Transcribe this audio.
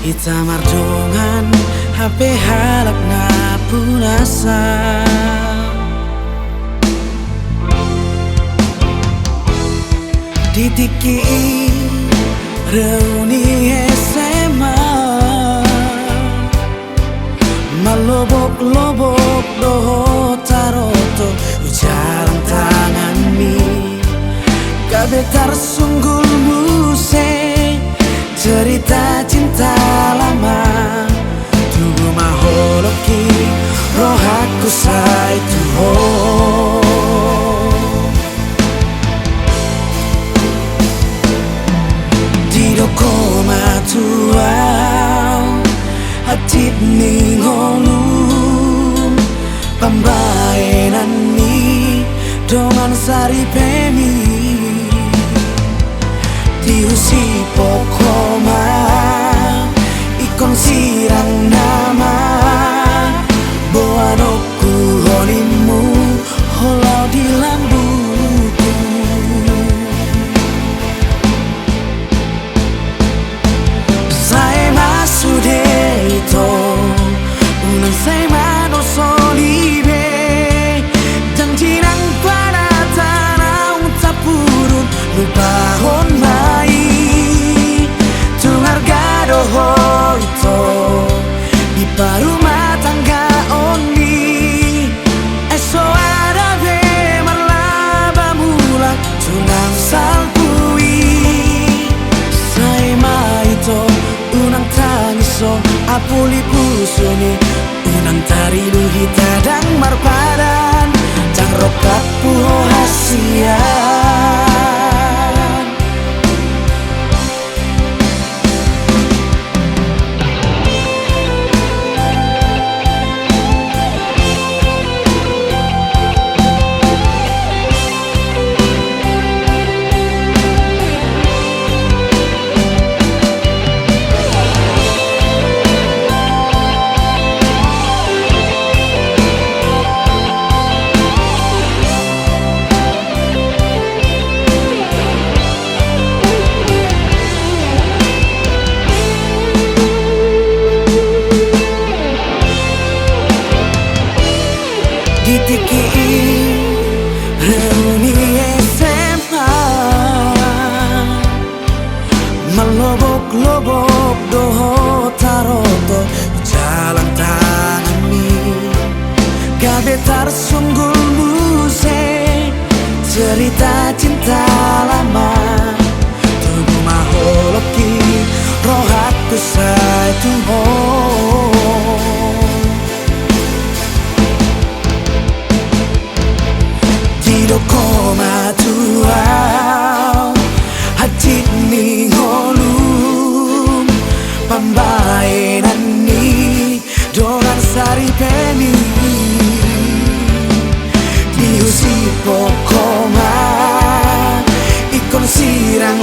Ita mardongan HP halak na punasa Ditiki reuni SMA Malobok-lobok doho taroto Ujaran tangan mi Kabetar sunggul muse Cerita cinta lama Tubuh maholoki Rohaku sai tuho Didoko matua Hatit ningolum Pambaenan ni Dongan sari pemi Diusi pokoma Ikon sirang nama Boanoku honimu Holau di lambuku Saya masude ito Unang saya manosolibe Janji nang pada tanah Untapurun lupa honmai Hoito di rumah tangga oni Eso ada be marlaba mulak tunang salpui Sai maito unang tangiso apuli pusuni Unang tari luhita dang marpadan Jang rokat puho hasian Ditiki reuni SMA Malobok-lobok doho taroto Jalan tanganmi Gabetar sunggul muse Cerita cinta lama Tubuh maholoki Rohaku sai tuho Didoko matua Hati ningolum Pambaenan ni Dongan sari peni Diusi pokoma Ikon sirang